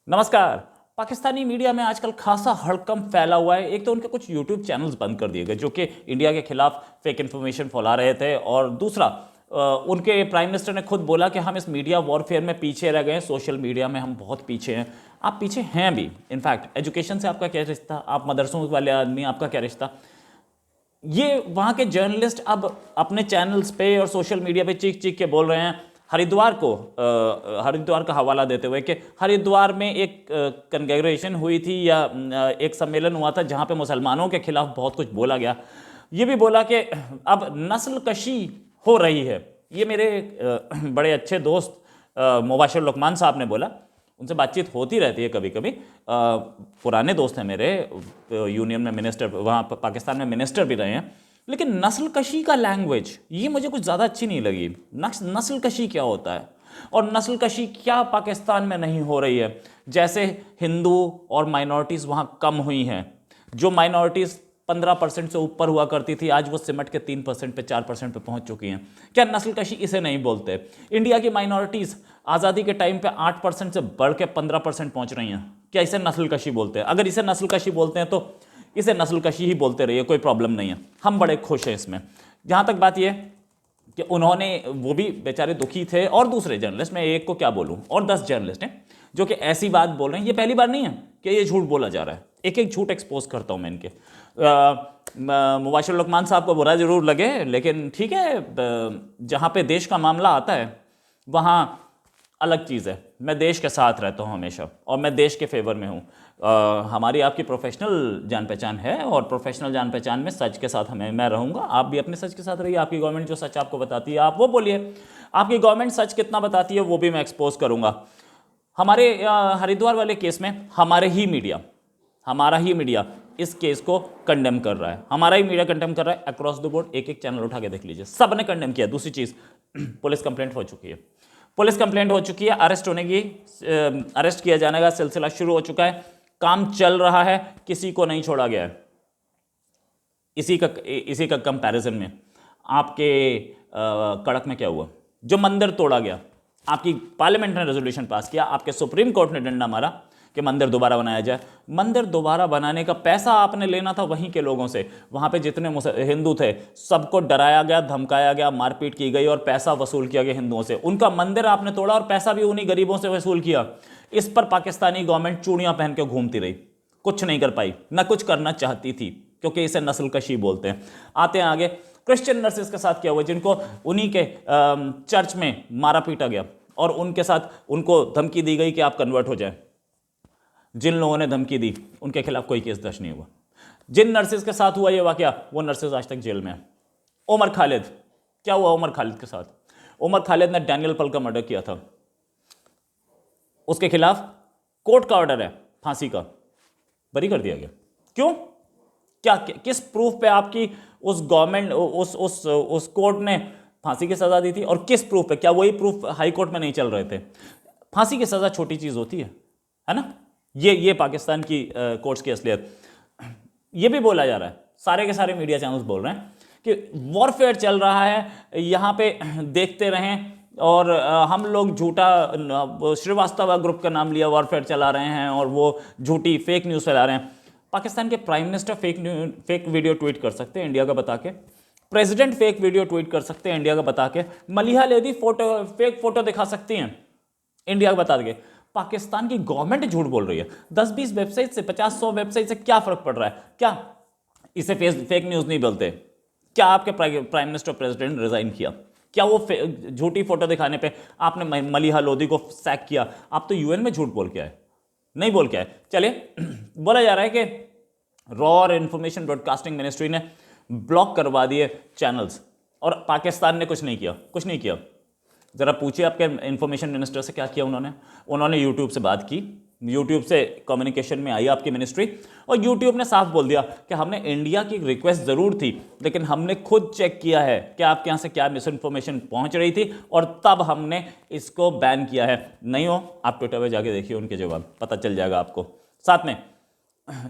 नमस्कार। पाकिस्तानी मीडिया में आजकल खासा हड़कंप फैला हुआ है। एक तो उनके कुछ यूट्यूब चैनल्स बंद कर दिए गए जो कि इंडिया के खिलाफ फेक इन्फॉर्मेशन फैला रहे थे, और दूसरा उनके प्राइम मिनिस्टर ने खुद बोला कि हम इस मीडिया वॉरफेयर में पीछे रह गए हैं, सोशल मीडिया में हम बहुत पीछे हैं। आप पीछे हैं भी। इनफैक्ट एजुकेशन से आपका क्या रिश्ता, आप मदरसों वाले आदमी, आपका क्या रिश्ता। ये वहाँ के जर्नलिस्ट अब अपने चैनल्स पे और सोशल मीडिया पे चीख चीख के बोल रहे हैं, हरिद्वार का हवाला देते हुए कि हरिद्वार में एक कन्ग्रेगेशन हुई थी या एक सम्मेलन हुआ था जहाँ पे मुसलमानों के खिलाफ बहुत कुछ बोला गया। ये भी बोला कि अब नस्ल कशी हो रही है। ये मेरे बड़े अच्छे दोस्त मुबाशिर लुकमान साहब ने बोला। उनसे बातचीत होती रहती है कभी कभी। पुराने दोस्त हैं मेरे, यूनियन में मिनिस्टर, वहाँ पाकिस्तान में मिनिस्टर भी रहे हैं। लेकिन नस्ल कशी का लैंग्वेज ये मुझे कुछ ज़्यादा अच्छी नहीं लगी। नस्ल कशी क्या होता है, और नस्ल कशी क्या पाकिस्तान में नहीं हो रही है। जैसे हिंदू और माइनॉरिटीज़ वहाँ कम हुई हैं, जो माइनॉरिटीज़ 15% से ऊपर हुआ करती थी, आज वो सिमट के 3% पे 4% पे पहुंच चुकी हैं। क्या नस्ल कशी इसे नहीं बोलते? इंडिया की माइनॉरिटीज़ आज़ादी के टाइम पे 8% से बढ़ के 15% पहुंच रही हैं। क्या इसे नस्ल कशी बोलते हैं? अगर इसे नस्ल कशी बोलते हैं तो इसे नस्ल कशी ही बोलते रहिए, कोई प्रॉब्लम नहीं है, हम बड़े खुश हैं इसमें। जहाँ तक बात यह कि उन्होंने, वो भी बेचारे दुखी थे, और दूसरे जर्नलिस्ट, मैं एक को क्या बोलूँ, और 10 जर्नलिस्ट हैं जो कि ऐसी बात बोल रहे हैं। ये पहली बार नहीं है कि ये झूठ बोला जा रहा है। एक एक झूठ एक्सपोज करता हूँ मैं इनके। मुबाशिर लुकमान साहब को बुरा जरूर लगे, लेकिन ठीक है, जहाँ पे देश का मामला आता है वहाँ अलग चीज़ है। मैं देश के साथ रहता हूँ हमेशा, और मैं देश के फेवर में हूँ। हमारी आपकी प्रोफेशनल जान पहचान है, और प्रोफेशनल जान पहचान में सच के साथ मैं रहूँगा। आप भी अपने सच के साथ रहिए। आपकी गवर्नमेंट जो सच आपको बताती है आप वो बोलिए। आपकी गवर्नमेंट सच कितना बताती है वो भी मैं एक्सपोज करूँगा। हमारे हरिद्वार वाले केस में हमारा ही मीडिया इस केस को कंडेम कर रहा है। हमारा ही मीडिया कंडेम कर रहा है अक्रॉस द बोर्ड। एक एक चैनल उठा के देख लीजिए, सब ने कंडेम किया। दूसरी चीज़, पुलिस कंप्लेंट हो चुकी है। अरेस्ट किया जाने का सिलसिला शुरू हो चुका है। काम चल रहा है, किसी को नहीं छोड़ा गया है। इसी का कंपैरिजन में आपके कड़क में क्या हुआ? जो मंदिर तोड़ा गया, आपकी पार्लियामेंट ने रेजोल्यूशन पास किया, आपके सुप्रीम कोर्ट ने डंडा मारा कि मंदिर दोबारा बनाया जाए। मंदिर दोबारा बनाने का पैसा आपने लेना था वहीं के लोगों से। वहाँ पे जितने हिंदू थे सबको डराया गया, धमकाया गया, मारपीट की गई, और पैसा वसूल किया गया हिंदुओं से। उनका मंदिर आपने तोड़ा और पैसा भी उन्हीं गरीबों से वसूल किया। इस पर पाकिस्तानी गवर्नमेंट चूड़ियाँ पहन के घूमती रही, कुछ नहीं कर पाई, ना कुछ करना चाहती थी, क्योंकि इसे नस्ल कशी बोलते हैं। आते हैं आगे। क्रिश्चियन नर्सेस के साथ क्या हुआ, जिनको उन्हीं के चर्च में मारा पीटा गया, और उनके साथ उनको धमकी दी गई कि आप कन्वर्ट हो जाए। जिन लोगों ने धमकी दी उनके खिलाफ कोई केस दर्ज नहीं हुआ। जिन नर्सेस के साथ हुआ ये वाकया, वो नर्सेस आज तक जेल में है। उमर खालिद, क्या हुआ उमर खालिद के साथ? उमर खालिद ने डैनियल पल का मर्डर किया था, उसके खिलाफ कोर्ट का ऑर्डर है फांसी का, बरी कर दिया गया। क्यों? क्या किस प्रूफ पे आपकी उस गवर्नमेंट उस कोर्ट ने फांसी की सजा दी थी, और किस प्रूफ पे? क्या वही प्रूफ हाई कोर्ट में नहीं चल रहे थे? फांसी की सजा छोटी चीज होती है ना? ये पाकिस्तान की कोर्ट्स की असलियत। ये भी बोला जा रहा है, सारे के सारे मीडिया चैनल्स बोल रहे हैं कि वॉरफेयर चल रहा है, यहाँ पे देखते रहें, और हम लोग झूठा, श्रीवास्तव ग्रुप का नाम लिया, वॉरफेयर चला रहे हैं, और वो झूठी फेक न्यूज़ फैला रहे हैं। पाकिस्तान के prime minister fake video tweet कर सकते हैं इंडिया का बता के, प्रेसिडेंट फेक वीडियो ट्वीट कर सकते हैं इंडिया का बता के, मलिहा लेदी फेक फोटो दिखा सकती हैं इंडिया का बता के। पाकिस्तान की गवर्नमेंट झूठ बोल रही है। 10-20 वेबसाइट से, 50-100 वेबसाइट से क्या फर्क पड़ रहा है? क्या इसे फेक न्यूज़ नहीं बोलते? क्या आपके प्राइम मिनिस्टर प्रेसिडेंट रिजाइन किया? क्या वो झूठी फोटो दिखाने पे आपने मलिहा लोधी को सैक किया? आप तो यूएन में झूठ बोल के आए, नहीं बोल के आए। चलिए, बोला जा रहा है कि रॉ और इंफॉर्मेशन ब्रॉडकास्टिंग मिनिस्ट्री ने ब्लॉक करवा दिए चैनल्स, और पाकिस्तान ने कुछ नहीं किया। ज़रा पूछिए आपके इंफॉर्मेशन मिनिस्टर से क्या किया उन्होंने यूट्यूब से बात की, यूट्यूब से कम्युनिकेशन में आई आपकी मिनिस्ट्री, और यूट्यूब ने साफ बोल दिया कि हमने इंडिया की रिक्वेस्ट ज़रूर थी, लेकिन हमने खुद चेक किया है कि आपके यहाँ से क्या मिस इन्फॉर्मेशन पहुँच रही थी, और तब हमने इसको बैन किया है। नहीं हो आप ट्विटर पर जाके देखिए उनके जवाब, पता चल जाएगा आपको। साथ में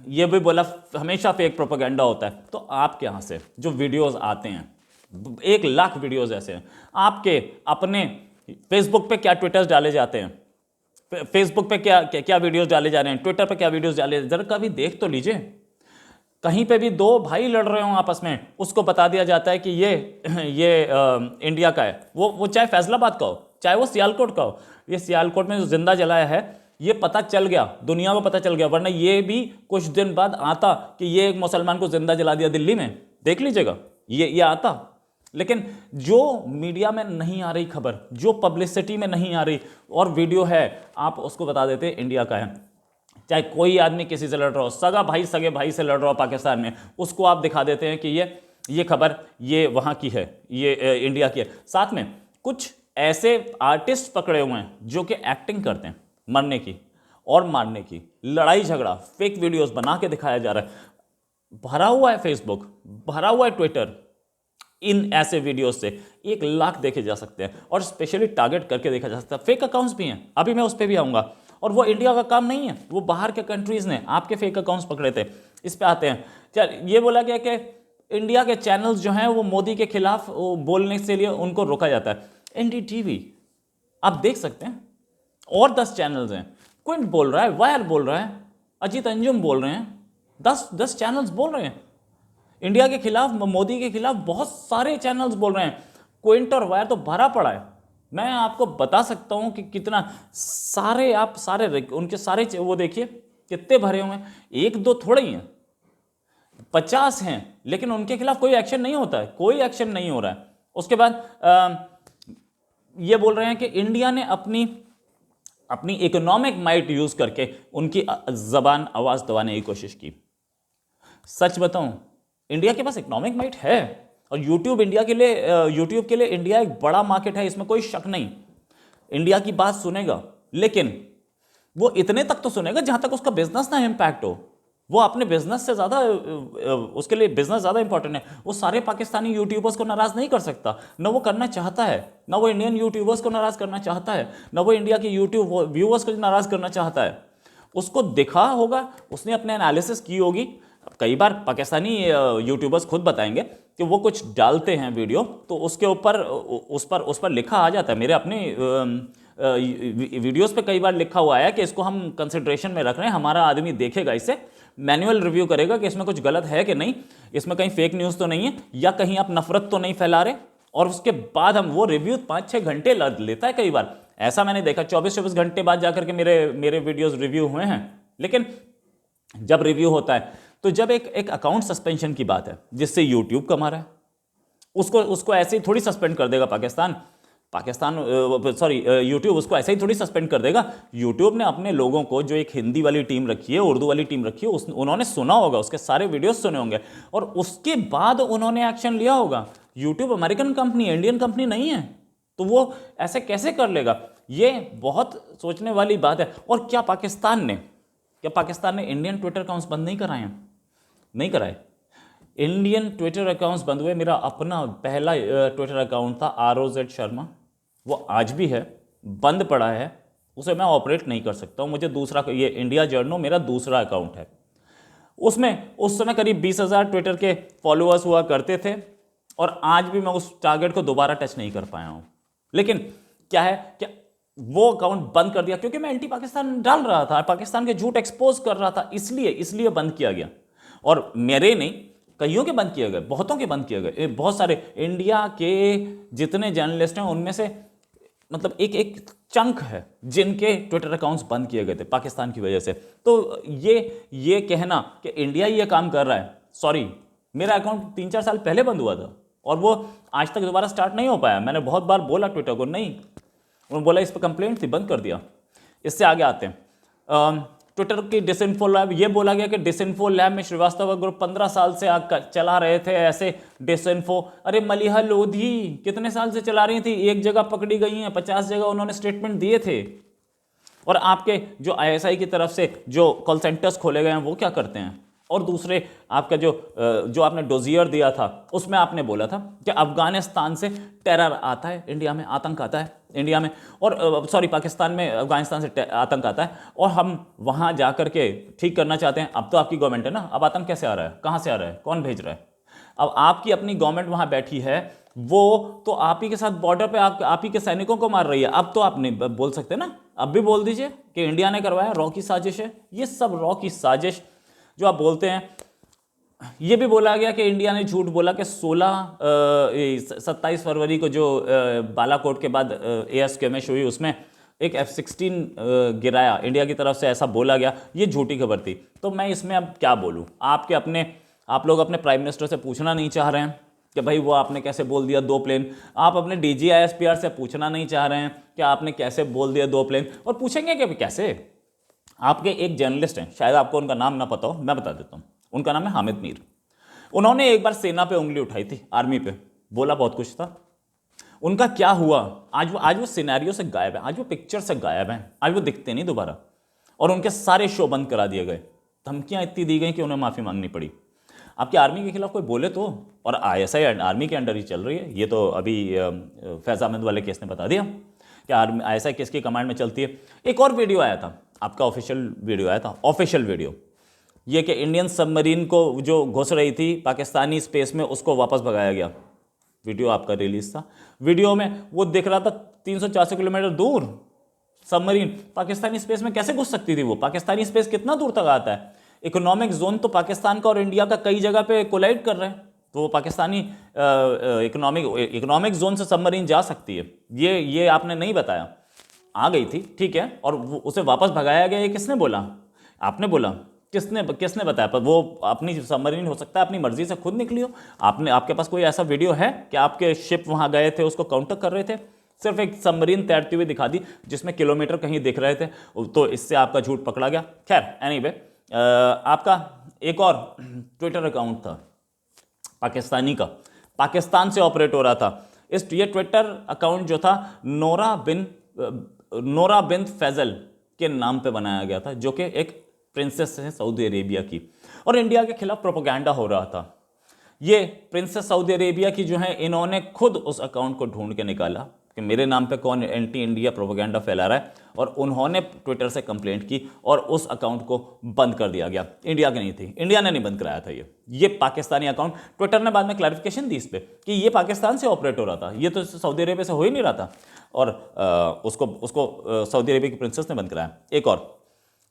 ये भी बोला हमेशा फेक प्रोपेगेंडा होता है। तो आपके यहाँ से जो वीडियोज़ आते हैं, 1 लाख वीडियोज़ ऐसे हैं आपके अपने फेसबुक पे, क्या ट्विटर्स डाले जाते हैं फेसबुक पे क्या क्या, क्या वीडियोस डाले जा रहे हैं, ट्विटर पे क्या वीडियोस डाले, जरा कभी देख तो लीजिए। कहीं पे भी दो भाई लड़ रहे हो आपस में, उसको बता दिया जाता है कि ये इंडिया का है, वो चाहे फैसलाबाद का हो, चाहे वो सियालकोट का हो। ये सियालकोट में जो जिंदा जलाया है, ये पता चल गया, दुनिया को पता चल गया, वरना ये भी कुछ दिन बाद आता कि ये एक मुसलमान को जिंदा जला दिया दिल्ली में, देख लीजिएगा, ये आता। लेकिन जो मीडिया में नहीं आ रही खबर, जो पब्लिसिटी में नहीं आ रही, और वीडियो है, आप उसको बता देते इंडिया का है। चाहे कोई आदमी किसी से लड़ रहा हो, सगा भाई सगे भाई से लड़ रहा हो पाकिस्तान में, उसको आप दिखा देते हैं कि ये खबर ये वहाँ की है, ये इंडिया की है। साथ में कुछ ऐसे आर्टिस्ट पकड़े हुए हैं जो कि एक्टिंग करते हैं मरने की और मारने की, लड़ाई झगड़ा, फेक वीडियोस बना के दिखाया जा रहा है। भरा हुआ है फेसबुक, भरा हुआ है ट्विटर इन ऐसे वीडियोस से। 1 लाख देखे जा सकते हैं, और स्पेशली टारगेट करके देखा जा सकता है। फेक अकाउंट्स भी हैं, अभी मैं उस पर भी आऊँगा। और वो इंडिया का काम नहीं है, वो बाहर के कंट्रीज़ ने आपके फेक अकाउंट्स पकड़े थे। इस पे आते हैं। चल, ये बोला गया कि इंडिया के चैनल्स जो हैं वो मोदी के खिलाफ बोलने से लिए उनको रोका जाता है। NDTV आप देख सकते हैं, और 10 चैनल्स हैं। क्विंट बोल रहा है, वायर बोल रहा है, अजीत अंजुम बोल रहे हैं, 10 चैनल्स बोल रहे हैं इंडिया के खिलाफ, मोदी के खिलाफ बहुत सारे चैनल्स बोल रहे हैं। क्विंट और वायर तो भरा पड़ा है। मैं आपको बता सकता हूं कि कितना सारे, आप सारे उनके सारे वो देखिए कितने भरे हुए हैं। 1-2 थोड़े ही हैं, 50 हैं, लेकिन उनके खिलाफ कोई एक्शन नहीं होता है, कोई एक्शन नहीं हो रहा है। उसके बाद ये बोल रहे हैं कि इंडिया ने अपनी इकोनॉमिक माइट यूज करके उनकी जबान आवाज दबाने की कोशिश की। सच बताऊं, इंडिया के पास इकोनॉमिक माइट है, और यूट्यूब के लिए इंडिया एक बड़ा मार्केट है, इसमें कोई शक नहीं। इंडिया की बात सुनेगा, लेकिन वो इतने तक तो सुनेगा जहां तक उसका बिजनेस ना इम्पैक्ट हो। वो अपने बिजनेस से ज्यादा, उसके लिए बिजनेस ज्यादा इंपॉर्टेंट है। वो सारे पाकिस्तानी यूट्यूबर्स को नाराज नहीं कर सकता, ना वो करना चाहता है, ना वो इंडियन यूट्यूबर्स को नाराज करना चाहता है, ना वो इंडिया के यूट्यूब व्यूअर्स को नाराज करना चाहता है। उसको दिखा होगा, उसने अपने एनालिसिस की होगी। कई बार पाकिस्तानी यूट्यूबर्स खुद बताएंगे कि वो कुछ डालते हैं वीडियो, तो उसके ऊपर उस पर लिखा आ जाता है। मेरे अपने वीडियोस पे कई बार लिखा हुआ है कि इसको हम कंसिडरेशन में रख रहे हैं, हमारा आदमी देखेगा, इसे मैनुअल रिव्यू करेगा कि इसमें कुछ गलत है कि नहीं, इसमें कहीं फेक न्यूज़ तो नहीं है, या कहीं आप नफरत तो नहीं फैला रहे। और उसके बाद हम वो रिव्यू 5-6 घंटे लेता है। कई बार ऐसा मैंने देखा, 24-24 घंटे बाद जाकर के मेरे वीडियोस रिव्यू हुए हैं। लेकिन जब रिव्यू होता है, तो जब एक अकाउंट सस्पेंशन की बात है जिससे यूट्यूब कमा रहा है, उसको ऐसे ही थोड़ी सस्पेंड कर देगा यूट्यूब उसको ऐसे ही थोड़ी सस्पेंड कर देगा। यूट्यूब ने अपने लोगों को, जो एक हिंदी वाली टीम रखी है, उर्दू वाली टीम रखी है, उन्होंने सुना होगा, उसके सारे वीडियोस सुने होंगे, और उसके बाद उन्होंने एक्शन लिया होगा। यूट्यूब अमेरिकन कंपनी है, इंडियन कंपनी नहीं है, तो वो ऐसे कैसे कर लेगा? ये बहुत सोचने वाली बात है। और क्या पाकिस्तान ने इंडियन ट्विटर अकाउंट्स बंद नहीं कराए हैं? नहीं कराए। इंडियन ट्विटर अकाउंट्स बंद हुए। मेरा अपना पहला ट्विटर अकाउंट था ROZ शर्मा, वो आज भी है, बंद पड़ा है, उसे मैं ऑपरेट नहीं कर सकता हूँ। मुझे दूसरा, ये इंडिया जर्नो मेरा दूसरा अकाउंट है, उसमें उस समय करीब 20,000 ट्विटर के फॉलोअर्स हुआ करते थे, और आज भी मैं उस टारगेट को दोबारा टच नहीं कर पाया हूँ। लेकिन क्या है, क्या वो अकाउंट बंद कर दिया क्योंकि मैं एंटी पाकिस्तान डाल रहा था, पाकिस्तान के झूठ एक्सपोज कर रहा था, इसलिए बंद किया गया। और मेरे नहीं, कईयों के बंद किए गए, बहुतों के बंद किए गए। बहुत सारे इंडिया के जितने जर्नलिस्ट हैं उनमें से, मतलब एक चंक है जिनके ट्विटर अकाउंट्स बंद किए गए थे पाकिस्तान की वजह से। तो ये कहना कि इंडिया ये काम कर रहा है, सॉरी, मेरा अकाउंट 3-4 साल पहले बंद हुआ था, और वो आज तक दोबारा स्टार्ट नहीं हो पाया। मैंने बहुत बार बोला ट्विटर को, नहीं, उन्होंने बोला इस पर कंप्लेंट थी, बंद कर दिया। इससे आगे आते हैं ट्विटर की डिसइंफो लैब। ये बोला गया कि डिसइंफो लैब में श्रीवास्तव ग्रुप 15 साल से चला रहे थे ऐसे डिसइंफो। अरे मलिहा लोधी कितने साल से चला रही थी, एक जगह पकड़ी गई हैं, 50 जगह उन्होंने स्टेटमेंट दिए थे। और आपके जो ISI की तरफ से जो कॉल सेंटर्स खोले गए हैं वो क्या करते हैं? और दूसरे आपका जो आपने डोजियर दिया था, उसमें आपने बोला था कि अफगानिस्तान से टेरर आता है इंडिया में, आतंक आता है इंडिया में, और सॉरी पाकिस्तान में अफगानिस्तान से आतंक आता है, और हम वहां जाकर के ठीक करना चाहते हैं। अब तो आपकी गवर्नमेंट है ना, अब आतंक कैसे आ रहा है, कहां से आ रहा है, कौन भेज रहा है? अब आपकी अपनी गवर्नमेंट वहां बैठी है, वो तो आप ही के साथ बॉर्डर पे आप ही के सैनिकों को मार रही है। अब तो आप नहीं बोल सकते ना अब भी बोल दीजिए कि इंडिया ने करवाया, रॉ की साजिश है। ये सब रॉ की साजिश जो आप बोलते हैं। ये भी बोला गया कि इंडिया ने झूठ बोला कि 27 फरवरी को जो बालाकोट के बाद एयर स्केमिश हुई उसमें एक F-16 गिराया इंडिया की तरफ से, ऐसा बोला गया। ये झूठी खबर थी। तो मैं इसमें अब क्या बोलूं? आप लोग अपने प्राइम मिनिस्टर से पूछना नहीं चाह रहे हैं कि भाई वो आपने कैसे बोल दिया 2 प्लेन। आप अपने DGISPR से पूछना नहीं चाह रहे हैं कि आपने कैसे बोल दिया 2 प्लेन। और पूछेंगे कि कैसे? आपके एक जर्नलिस्ट हैं, शायद आपको उनका नाम ना पता हो, मैं बता देता हूँ। उनका नाम है हामिद मीर। उन्होंने एक बार सेना पे उंगली उठाई थी, आर्मी पे, बोला बहुत कुछ था। उनका क्या हुआ? आज वो सिनेरियो से गायब है, आज वो पिक्चर से गायब हैं, आज वो दिखते नहीं दोबारा। और उनके सारे शो बंद करा दिए गए। धमकियां इतनी दी गई कि उन्हें माफी मांगनी पड़ी। आपकी आर्मी के खिलाफ कोई बोले तो, और ISI आर्मी के अंडर ही चल रही है। ये तो अभी फैज अहमद वाले केस ने बता दिया कि ISI किसकी कमांड में चलती है। एक और वीडियो आया था, आपका ऑफिशियल वीडियो आया था, ऑफिशियल वीडियो, ये कि इंडियन सबमरीन को जो घुस रही थी पाकिस्तानी स्पेस में, उसको वापस भगाया गया। वीडियो आपका रिलीज था। वीडियो में वो दिख रहा था 300-400 किलोमीटर दूर सबमरीन पाकिस्तानी स्पेस में कैसे घुस सकती थी वो? पाकिस्तानी स्पेस कितना दूर तक आता है? इकोनॉमिक जोन तो पाकिस्तान का और इंडिया का कई जगह पे कोलाइड कर रहे हैं, तो वो पाकिस्तानी इकोनॉमिक जोन से सबमरीन जा सकती है। ये आपने नहीं बताया। आ गई थी, ठीक है, और उसे वापस भगाया गया। ये किसने बोला? आपने बोला? किसने बताया? पर वो अपनी सबमरीन हो सकता है अपनी मर्जी से खुद निकली हो। आपके पास कोई ऐसा वीडियो है कि आपके शिप वहां गए थे, उसको काउंटर कर रहे थे? सिर्फ एक सबमरीन तैरती हुई दिखा दी जिसमें किलोमीटर कहीं दिख रहे थे, तो इससे आपका झूठ पकड़ा गया। खैर एनीवे, आपका एक और ट्विटर अकाउंट था पाकिस्तानी का, पाकिस्तान से ऑपरेट हो रहा था। ये ट्विटर अकाउंट जो था नोरा बिन फैजल के नाम पे बनाया गया था, जो कि एक प्रिंसेस है सऊदी अरेबिया की, और इंडिया के खिलाफ प्रोपेगेंडा हो रहा था। ये प्रिंसेस सऊदी अरेबिया की जो है, इन्होंने खुद उस अकाउंट को ढूंढ के निकाला कि मेरे नाम पे कौन एंटी इंडिया प्रोपेगेंडा फैला रहा है, और उन्होंने ट्विटर से कंप्लेंट की और उस अकाउंट को बंद कर दिया गया। इंडिया की नहीं थी, इंडिया ने नहीं बंद कराया था ये पाकिस्तानी अकाउंट। ट्विटर ने बाद में क्लैरिफिकेशन दी इस पर कि ये पाकिस्तान से ऑपरेट हो रहा था, ये तो सऊदी अरेबिया से हो ही नहीं रहा था, और उसको सऊदी अरेबिया की प्रिंसेस ने बंद कराया।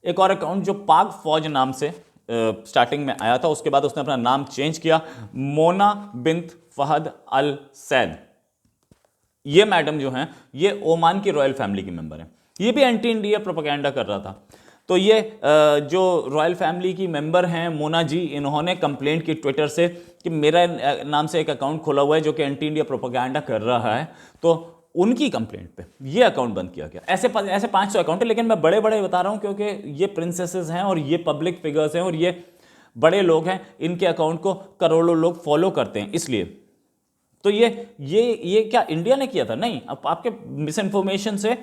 एक और अकाउंट जो पाक फौज नाम से स्टार्टिंग में आया था, उसके बाद उसने अपना नाम चेंज किया, मोना बिन्त फहद अल सैद। ये मैडम जो हैं, ये ओमान की रॉयल फैमिली की मेंबर हैं। ये भी एंटी इंडिया प्रोपेगेंडा कर रहा था। तो ये जो रॉयल फैमिली की मेंबर हैं मोना जी, इन्होंने कंप्लेंट की ट्विटर से कि मेरा नाम से एक अकाउंट खोला हुआ है जो कि एंटी इंडिया प्रोपेगेंडा कर रहा है। तो उनकी कंप्लेंट पे ये अकाउंट बंद किया गया। ऐसे 500 अकाउंट है, लेकिन मैं बड़े बड़े बता रहा हूं क्योंकि ये प्रिंसेसेस हैं और ये पब्लिक फिगर्स हैं और ये बड़े लोग हैं, इनके अकाउंट को करोड़ों लोग फॉलो करते हैं, इसलिए। तो ये क्या इंडिया ने किया था? नहीं। अब आपके मिस इन्फॉर्मेशन से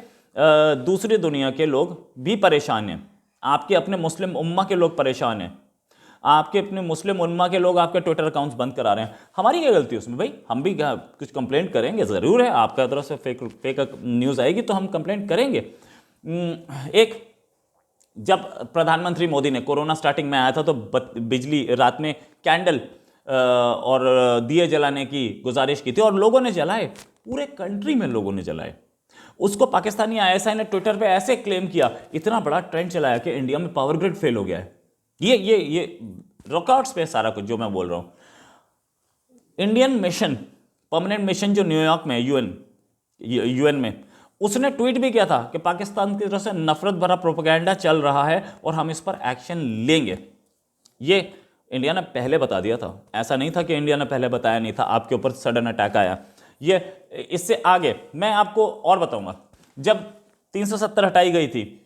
दूसरी दुनिया के लोग भी परेशान हैं, आपके अपने मुस्लिम उम्मा के लोग परेशान हैं, आपके अपने मुस्लिम उम्मा के लोग आपके ट्विटर अकाउंट्स बंद करा रहे हैं। हमारी क्या गलती है उसमें भाई? हम भी कुछ कंप्लेंट करेंगे, ज़रूर है। आपका तरफ से फेक न्यूज़ आएगी तो हम कंप्लेंट करेंगे। जब प्रधानमंत्री मोदी ने, कोरोना स्टार्टिंग में आया था, तो बिजली रात में कैंडल और दिए जलाने की गुजारिश की थी और लोगों ने जलाए, पूरे कंट्री में लोगों ने जलाए। उसको पाकिस्तानी ISI ने ट्विटर पे ऐसे क्लेम किया, इतना बड़ा ट्रेंड चलाया कि इंडिया में पावर ग्रिड फेल हो गया है। ये रिकॉर्ड्स पे सारा कुछ जो मैं बोल रहा हूं। इंडियन मिशन, परमानेंट मिशन जो न्यूयॉर्क में यूएन में, उसने ट्वीट भी किया था कि पाकिस्तान की तरफ से नफरत भरा प्रोपेगेंडा चल रहा है और हम इस पर एक्शन लेंगे। ये इंडिया ने पहले बता दिया था, ऐसा नहीं था कि इंडिया ने पहले बताया नहीं था, आपके ऊपर सडन अटैक आया। ये इससे आगे मैं आपको और बताऊंगा। जब 370 हटाई गई थी,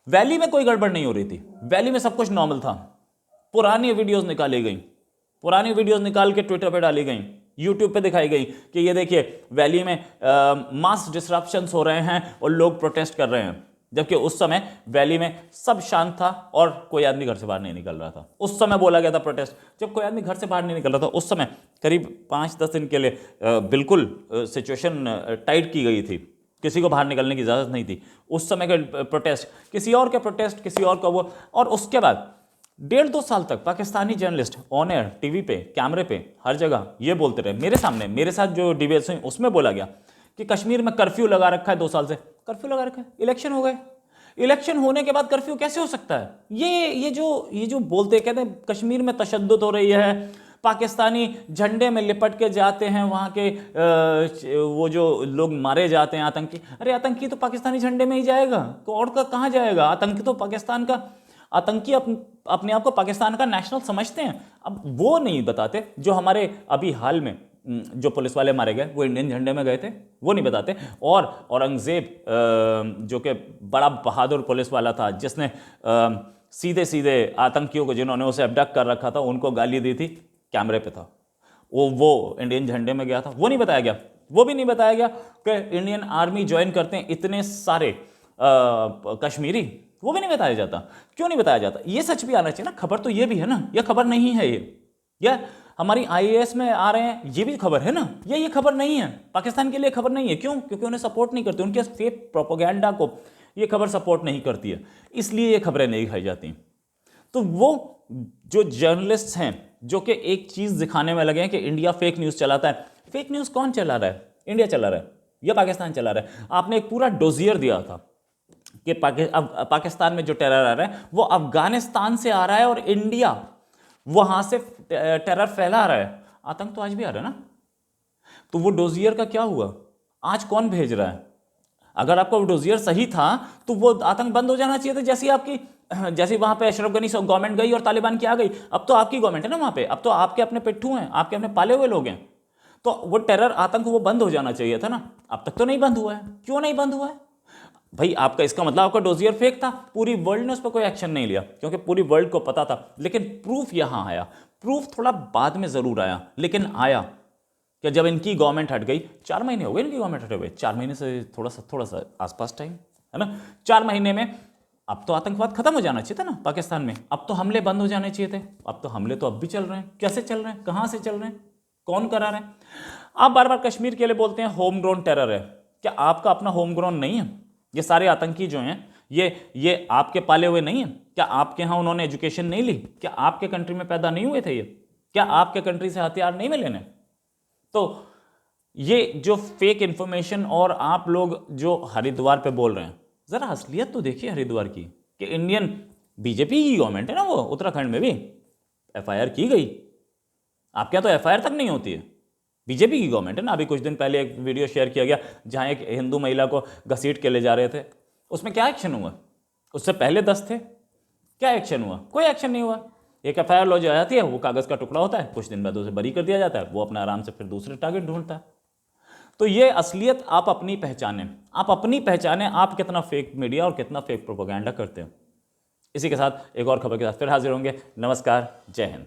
वैली में कोई गड़बड़ नहीं हो रही थी, वैली में सब कुछ नॉर्मल था। पुरानी वीडियोस निकाली गई, पुरानी वीडियोस निकाल के ट्विटर पे डाली गई, यूट्यूब पे दिखाई गई कि ये देखिए वैली में मास डिसरप्शंस हो रहे हैं और लोग प्रोटेस्ट कर रहे हैं, जबकि उस समय वैली में सब शांत था और कोई आदमी घर से बाहर नहीं निकल रहा था। उस समय बोला गया था प्रोटेस्ट, जब कोई आदमी घर से बाहर नहीं निकल रहा था। उस समय करीब 5-10 दिन के लिए बिल्कुल सिचुएशन टाइट की गई थी, किसी को बाहर निकलने की इजाज़त नहीं थी। उस समय का प्रोटेस्ट किसी और के प्रोटेस्ट, किसी और का वो। और उसके बाद 1.5-2 साल तक Pakistani journalist on air, TV पे, कैमरे पे, हर जगह ये बोलते रहे। मेरे सामने, मेरे साथ जो डिबेट्स हुई उसमें बोला गया कि कश्मीर में कर्फ्यू लगा रखा है 2 साल से। कर्फ्यू लगा रखा है, इलेक्शन हो गए, इलेक्शन होने के बाद कर्फ्यू कैसे हो सकता है? ये जो बोलते कहते हैं कश्मीर में तशद्दुद हो रही है, पाकिस्तानी झंडे में लिपट के जाते हैं, वहाँ के वो जो लोग मारे जाते हैं आतंकी, अरे आतंकी तो पाकिस्तानी झंडे में ही जाएगा, तो और का कहाँ जाएगा? आतंकी तो पाकिस्तान का, आतंकी अपने आप को पाकिस्तान का नेशनल समझते हैं। अब वो नहीं बताते, जो हमारे अभी हाल में जो पुलिस वाले मारे गए वो इंडियन झंडे में गए थे, वो नहीं बताते। और औरंगजेब जो कि बड़ा बहादुर पुलिस वाला था, जिसने सीधे सीधे आतंकियों को, जिन्होंने उसे अबडक्ट कर रखा था, उनको गाली दी थी, कैमरे पे था, वो इंडियन झंडे में गया था, वो नहीं बताया गया। वो भी नहीं बताया गया कि इंडियन आर्मी ज्वाइन करते हैं इतने सारे कश्मीरी, वो भी नहीं बताया जाता। क्यों नहीं बताया जाता? ये सच भी आना चाहिए ना, खबर तो ये भी है ना, यह खबर नहीं है ये हमारी आईएएस में आ रहे हैं, ये भी खबर है ना, ये खबर नहीं है, पाकिस्तान के लिए खबर नहीं है। क्यों? क्योंकि उन्हें सपोर्ट नहीं करते, उनके फेक प्रोपेगेंडा को ये खबर सपोर्ट नहीं करती है, इसलिए ये खबरें नहीं दिखाई जाती। तो वो जो जर्नलिस्ट हैं जो कि एक चीज़ दिखाने में लगे हैं कि इंडिया फेक न्यूज़ चलाता है, फेक न्यूज़ कौन चला रहा है? इंडिया चला रहा है या पाकिस्तान चला रहा है? आपने एक पूरा डोजियर दिया था कि पाकिस्तान में जो टेरर आ रहा है वो अफगानिस्तान से आ रहा है और इंडिया वहां से टेरर फैला रहा है। आतंक तो आज भी आ रहा है ना, तो वो डोजियर का क्या हुआ? आज कौन भेज रहा है? अगर आपका वो डोजियर सही था तो वो आतंक बंद हो जाना चाहिए था। जैसी वहां पे अशरफ गनी गवर्नमेंट गई और तालिबान की आ गई, अब तो आपकी गवर्नमेंट है ना वहां पे, अब तो आपके अपने पिट्ठू हैं, आपके अपने पाले हुए लोग हैं, तो वो टेरर आतंक वो बंद हो जाना चाहिए था ना। अब तक तो नहीं बंद हुआ है। क्यों नहीं बंद हुआ है भाई? आपका इसका मतलब आपका डोजियर फेक था, पूरी वर्ल्ड ने उस पर कोई एक्शन नहीं लिया, क्योंकि पूरी वर्ल्ड को पता था। लेकिन प्रूफ यहां आया, प्रूफ थोड़ा बाद में जरूर आया, लेकिन आया कि जब इनकी गवर्नमेंट हट गई, 4 महीने हो गए इनकी गवर्नमेंट हटे हुए, 4 महीने से थोड़ा सा आसपास टाइम है ना, 4 महीने में अब तो आतंकवाद खत्म हो जाना चाहिए था ना पाकिस्तान में, अब तो हमले बंद हो जाने चाहिए थे। अब तो हमले तो अब भी चल रहे हैं। कैसे चल रहे हैं? कहां से चल रहे हैं? कौन करा रहे हैं? आप बार बार कश्मीर के लिए बोलते हैं होम ग्रोन टेरर है, क्या आपका अपना होम ग्रोन नहीं है? ये सारे आतंकी जो हैं ये आपके पाले हुए नहीं हैं? क्या आपके यहां उन्होंने एजुकेशन नहीं ली? क्या आपके कंट्री में पैदा नहीं हुए थे ये? क्या आपके कंट्री से हथियार नहीं मिले ने? तो ये जो फेक इंफॉर्मेशन, और आप लोग जो हरिद्वार पे बोल रहे हैं, जरा असलियत तो देखिए हरिद्वार की, कि इंडियन बीजेपी की गवर्नमेंट है ना, वो उत्तराखंड में भी एफआईआर की गई। आपके यहाँ तो एफआईआर तक नहीं होती है, बीजेपी की गवर्नमेंट है ना। अभी कुछ दिन पहले एक वीडियो शेयर किया गया जहां एक हिंदू महिला को घसीट के ले जा रहे थे, उसमें क्या एक्शन हुआ? उससे पहले 10 थे, क्या एक्शन हुआ? कोई एक्शन नहीं हुआ। एक एफआईआर लॉन्च हो जाती है, वो कागज का टुकड़ा होता है, कुछ दिन बाद उसे बरी कर दिया जाता है, वो अपना आराम से फिर दूसरे टारगेट ढूंढता है। तो ये असलियत आप अपनी पहचाने, आप कितना फेक मीडिया और कितना फेक प्रोपेगेंडा करते हो। इसी के साथ एक और खबर के साथ फिर हाजिर होंगे। नमस्कार, जय हिंद।